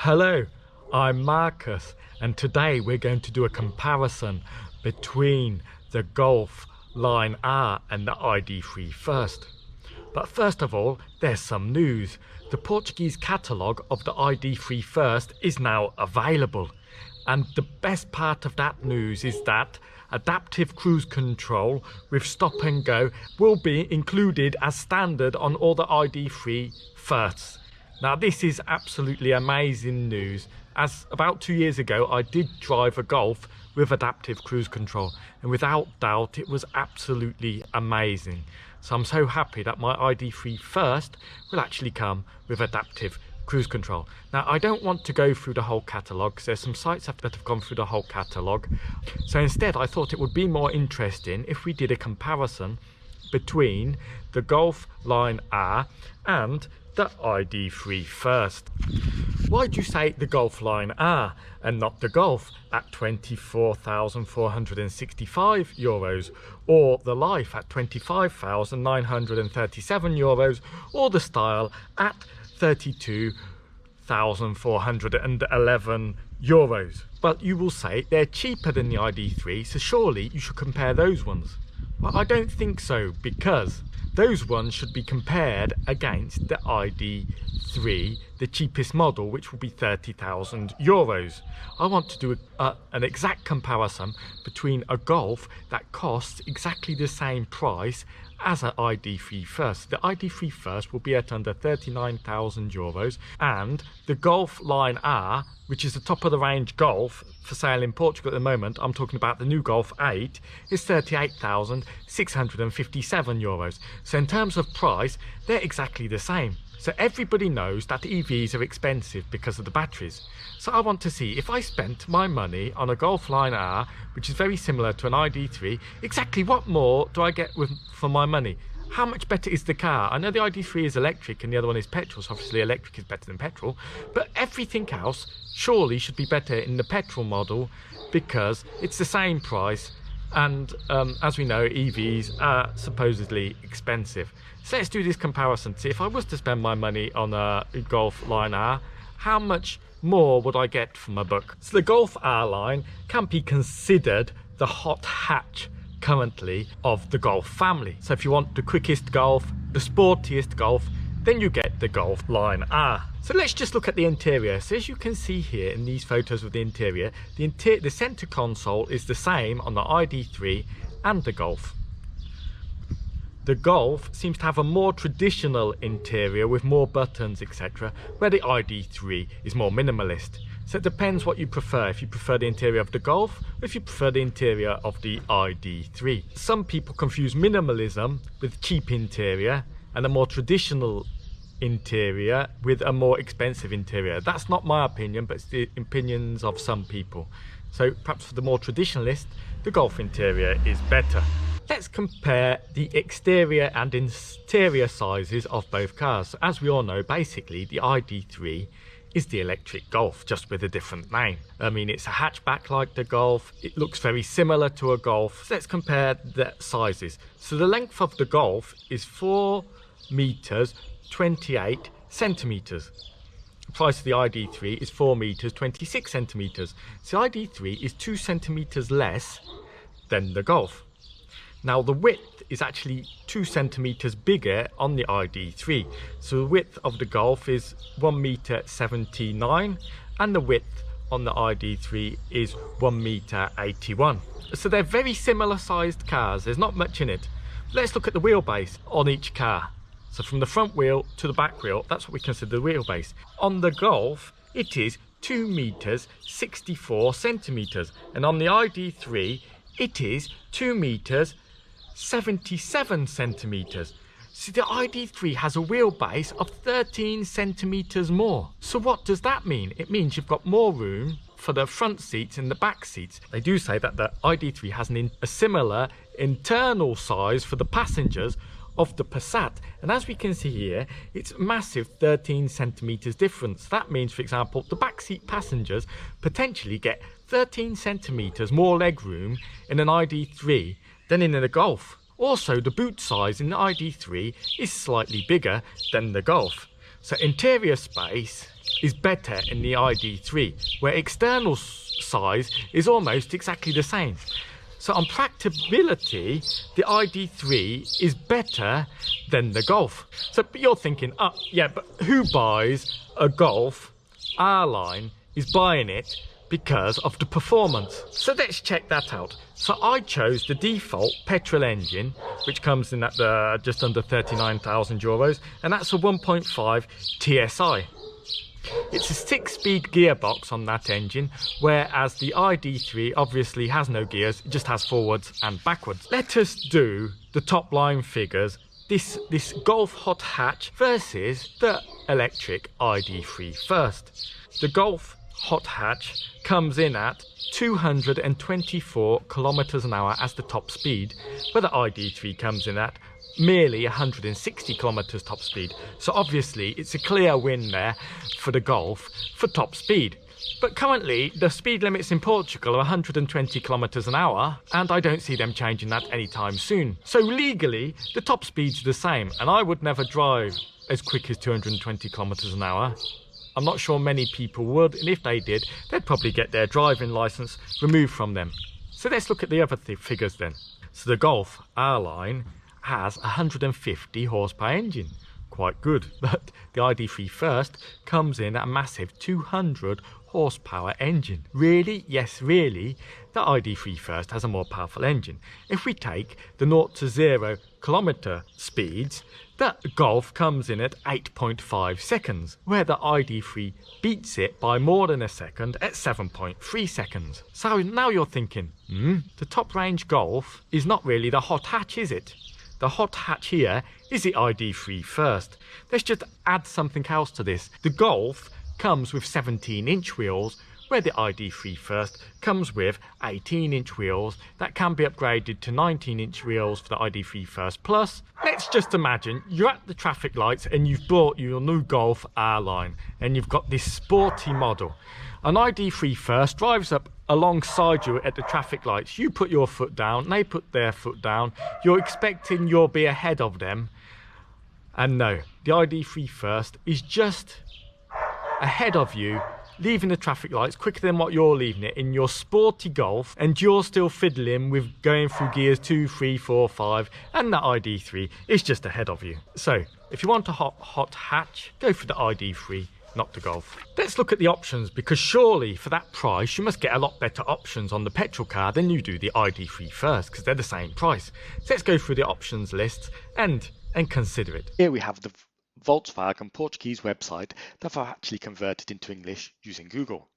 Hello, I'm Marcus, and today we're going to do a comparison between the Golf Line R and the ID.3 first. But first of all, there's some news. The Portuguese catalogue of the ID.3 first is now available. And the best part of that news is that adaptive cruise control with stop and go will be included as standard on all the ID.3 firsts. Now this is absolutely amazing news, as about 2 years ago I did drive a Golf with adaptive cruise control, and without doubt it was absolutely amazing. So I'm so happy that my ID.3 first will actually come with adaptive cruise control. Now I don't want to go through the whole catalogue because there's some sites that have gone through the whole catalogue. So instead I thought it would be more interesting if we did a comparison between the Golf Line R and the ID.3 first. Why'd you say the Golf Line R and not the Golf at €24,465, or the Life at €25,937, or the Style at €32,411? But you will say they're cheaper than the ID.3, so surely you should compare those ones. Well, I don't think so, because those ones should be compared against the ID.3, the cheapest model, which will be €30,000. I want to do an exact comparison between a Golf that costs exactly the same price as an ID.3 first. The ID.3 first will be at under €39,000, and the Golf Line R, which is the top of the range Golf for sale in Portugal at the moment, I'm talking about the new Golf 8, is €38,657. So in terms of price, they're exactly the same. So everybody knows that EVs are expensive because of the batteries. So I want to see, if I spent my money on a Golf Line R, which is very similar to an ID.3, exactly what more do I get for my money? How much better is the car? I know the ID.3 is electric and the other one is petrol, so obviously electric is better than petrol, but everything else surely should be better in the petrol model because it's the same price, and as we know, EVs are supposedly expensive. So let's do this comparison. See, if I was to spend my money on a Golf Line R, how much more would I get for my buck? So the Golf R line can be considered the hot hatch currently of the Golf family. So if you want the quickest Golf, the sportiest Golf, then you get the Golf Line R. So let's just look at the interior. So as you can see here in these photos of the interior, the center console is the same on the ID.3 and the Golf. The Golf seems to have a more traditional interior with more buttons, etc., where the ID.3 is more minimalist. So it depends what you prefer, if you prefer the interior of the Golf or if you prefer the interior of the ID.3. Some people confuse minimalism with cheap interior and a more traditional interior with a more expensive interior. That's not my opinion, but it's the opinions of some people. So perhaps for the more traditionalist, the Golf interior is better. Let's compare the exterior and interior sizes of both cars. As we all know, basically the ID.3 is the electric Golf, just with a different name. I mean, it's a hatchback like the Golf. It looks very similar to a Golf. So let's compare the sizes. So the length of the Golf is 4 meters 28 centimeters. The price of the ID.3 is 4 meters 26 centimeters. So the ID.3 is 2 centimeters less than the Golf. Now the width is actually 2 centimeters bigger on the ID.3. So the width of the Golf is 1 meter 79, and the width on the ID.3 is 1 meter 81. So they're very similar sized cars. There's not much in it. Let's look at the wheelbase on each car. So from the front wheel to the back wheel, that's what we consider the wheelbase. On the Golf, it is 2 meters 64 centimeters, and on the ID.3 it is 2 meters 77 centimeters. So the ID.3 has a wheelbase of 13 centimeters more. So what does that mean? It means you've got more room for the front seats and the back seats. They do say that the ID.3 has a similar internal size for the passengers of the Passat, and as we can see here, it's massive 13 centimeters difference. That means, for example, the backseat passengers potentially get 13 centimeters more legroom in an ID.3 than in a Golf. Also, the boot size in the ID.3 is slightly bigger than the Golf. So interior space is better in the ID.3, where external size is almost exactly the same. So on practicability, the ID.3 is better than the Golf. So but you're thinking, oh yeah, but who buys a Golf? Our line is buying it because of the performance. So let's check that out. So I chose the default petrol engine, which comes in at just under 39,000 euros, and that's a 1.5 TSI. It's a 6-speed gearbox on that engine, whereas the ID.3 obviously has no gears, it just has forwards and backwards. Let us do the top line figures. This Golf hot hatch versus the electric ID.3 first. The Golf hot hatch comes in at 224 kilometers an hour as the top speed, where the ID.3 comes in at merely 160 kilometers top speed. So obviously it's a clear win there for the Golf for top speed. But currently the speed limits in Portugal are 120 kilometers an hour, and I don't see them changing that anytime soon. So legally the top speed's the same, and I would never drive as quick as 220 kilometers an hour. I'm not sure many people would, and if they did, they'd probably get their driving license removed from them. So let's look at the other figures then. So the Golf R-Line has a 150 horsepower engine, quite good, but the ID.3 first comes in at a massive 200 horsepower engine. Really? Yes, really, the ID.3 first has a more powerful engine. If we take the 0 to 0 kilometer speeds, the Golf comes in at 8.5 seconds, where the ID.3 beats it by more than a second at 7.3 seconds. So now you're thinking, the top range Golf is not really the hot hatch, is it? The hot hatch here is the ID.3 first. Let's just add something else to this. The Golf comes with 17-inch wheels, where the ID.3 first comes with 18-inch wheels that can be upgraded to 19-inch wheels for the ID.3 first plus. Let's just imagine you're at the traffic lights and you've bought your new Golf R-Line and you've got this sporty model. An ID.3 first drives up alongside you at the traffic lights. You put your foot down, they put their foot down. You're expecting you'll be ahead of them. And no, the ID.3 first is just ahead of you, leaving the traffic lights quicker than what you're leaving it in your sporty Golf, and you're still fiddling with going through gears 2, 3, 4, 5, and the ID.3 is just ahead of you. So if you want a hot hatch, go for the ID.3, not the Golf. Let's look at the options, because surely for that price you must get a lot better options on the petrol car than you do the ID.3 first, because they're the same price. So let's go through the options list and consider it. Here we have the Volkswagen Portuguese website that I've actually converted into English using Google.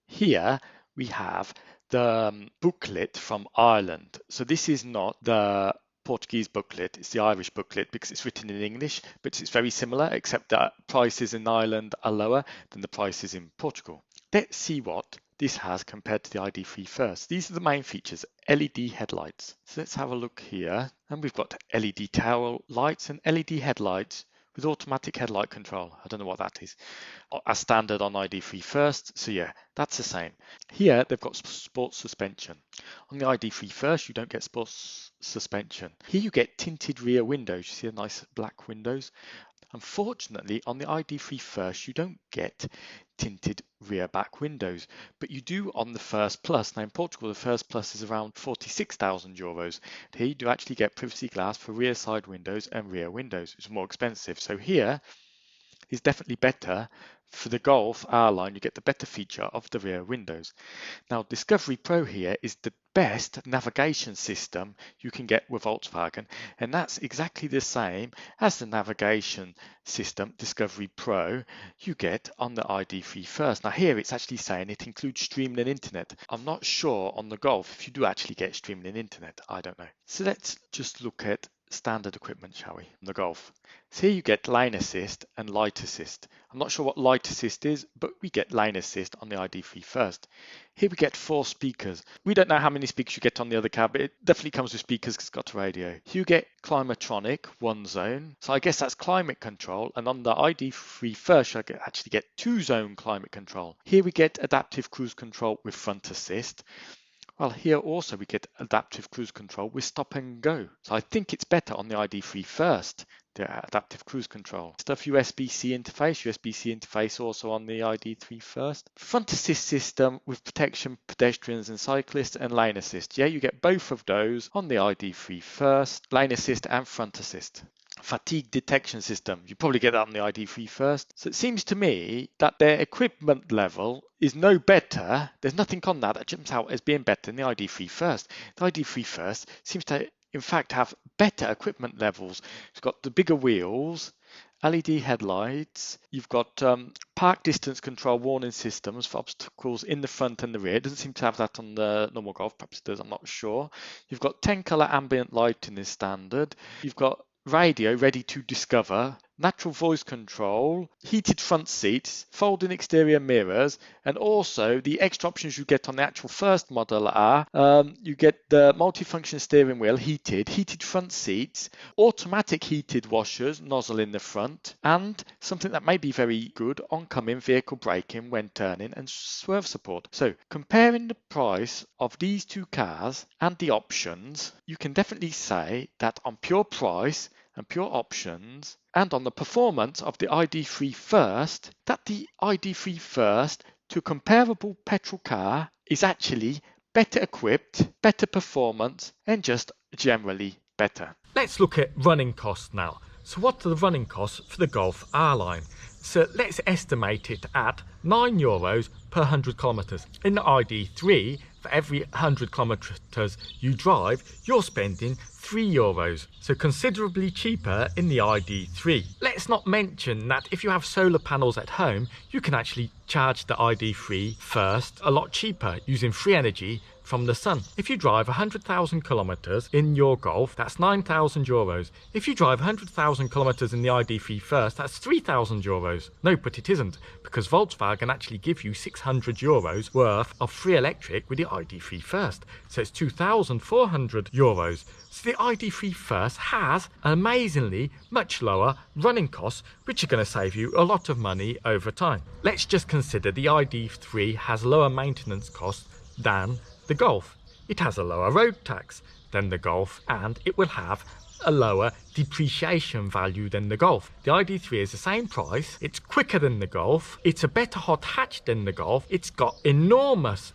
Here we have the booklet from Ireland. So this is not the Portuguese booklet, it's the Irish booklet because it's written in English, but it's very similar except that prices in Ireland are lower than the prices in Portugal. Let's see what this has compared to the ID.3 first. These are the main features: LED headlights. So let's have a look here, and we've got LED tail lights and LED headlights with automatic headlight control. I don't know what that is. As standard on ID.3 first, so yeah, that's the same. Here they've got sports suspension. On the ID.3 first, you don't get sports suspension. Here you get tinted rear windows. You see the nice black windows. Unfortunately, on the ID.3 first, you don't get tinted rear back windows, but you do on the First Plus. Now in Portugal, the First Plus is around 46,000 euros. Here you do actually get privacy glass for rear side windows and rear windows. It's more expensive. So here is definitely better. For the Golf R-Line, you get the better feature of the rear windows. Now, Discovery Pro here is the best navigation system you can get with Volkswagen, and that's exactly the same as the navigation system Discovery Pro you get on the ID.3 first. Now here it's actually saying it includes streaming and internet. I'm not sure on the Golf if you do actually get streaming and internet. I don't know. So let's just look at standard equipment, shall we, on the Golf. So here you get lane assist and light assist. I'm not sure what light assist is, but we get lane assist on the ID.3 first. Here we get 4 speakers. We don't know how many speakers you get on the other car, but it definitely comes with speakers because it's got a radio. Here you get Climatronic, 1 zone. So I guess that's climate control. And on the ID.3 first, you actually get 2 zone climate control. Here we get adaptive cruise control with front assist. Well, here also we get adaptive cruise control with stop and go. So I think it's better on the ID.3 first, the adaptive cruise control. Stuff USB-C interface also on the ID.3 first. Front assist system with protection pedestrians and cyclists, and lane assist. Yeah, you get both of those on the ID.3 first, lane assist and front assist. Fatigue detection system, you probably get that on the ID.3 first. So it seems to me that their equipment level is no better. There's nothing on that jumps out as being better than the ID.3 first. The ID.3 first seems to in fact have better equipment levels. It's got the bigger wheels, LED headlights, you've got park distance control warning systems for obstacles in the front and the rear. It doesn't seem to have that on the normal Golf, perhaps it does, I'm not sure. You've got 10 colour ambient lighting is standard. You've got radio ready to discover, natural voice control, heated front seats, folding exterior mirrors, and also the extra options you get on the actual first model are you get the multifunction steering wheel, heated front seats, automatic heated washers, nozzle in the front, and something that may be very good, oncoming vehicle braking when turning and swerve support. So comparing the price of these two cars and the options, you can definitely say that on pure price and pure options and on the performance of the ID.3 first, that the ID.3 first to comparable petrol car is actually better equipped, better performance, and just generally better. Let's look at running costs now. So what are the running costs for the Golf R-Line? So let's estimate it at €9 per 100 kilometres. In the ID.3, for every 100 kilometres you drive, you're spending €3, so considerably cheaper in the ID.3. Let's not mention that if you have solar panels at home, you can actually charge the ID.3 first a lot cheaper using free energy from the sun. If you drive 100,000 kilometres in your Golf, that's €9,000. If you drive 100,000 kilometres in the ID.3 first, that's €3,000. No, but it isn't, because Volkswagen actually give you €600 worth of free electric with the ID.3 first. So it's €2,400. So the ID.3 first has amazingly much lower running costs, which are going to save you a lot of money over time. Let's just consider the ID.3 has lower maintenance costs than the Golf. It has a lower road tax than the Golf, and it will have a lower depreciation value than the Golf. The ID.3 is the same price, it's quicker than the Golf, it's a better hot hatch than the Golf, it's got enormous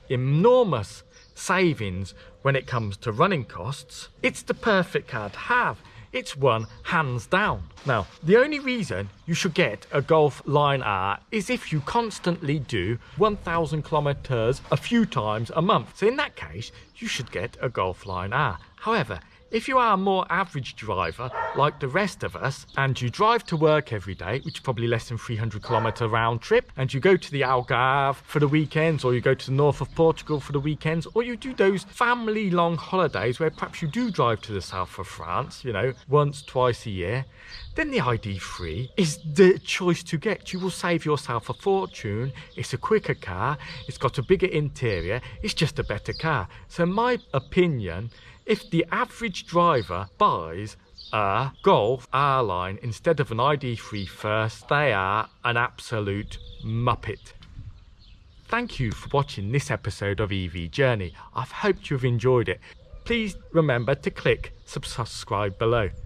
savings when it comes to running costs. It's the perfect car to have. It's one hands down. Now, the only reason you should get a Golf Line R is if you constantly do 1,000 kilometers a few times a month. So in that case, you should get a Golf Line R. However, if you are a more average driver like the rest of us, and you drive to work every day, which is probably less than 300 kilometre round trip, and you go to the Algarve for the weekends, or you go to the north of Portugal for the weekends, or you do those family long holidays where perhaps you do drive to the south of France, you know, once, twice a year, then the ID.3 is the choice to get. You will save yourself a fortune. It's a quicker car, it's got a bigger interior, it's just a better car. So in my opinion, if the average driver buys a Golf R-Line instead of an ID.3 first, they are an absolute muppet. Thank you for watching this episode of EV Journey. I've hoped you've enjoyed it. Please remember to click subscribe below.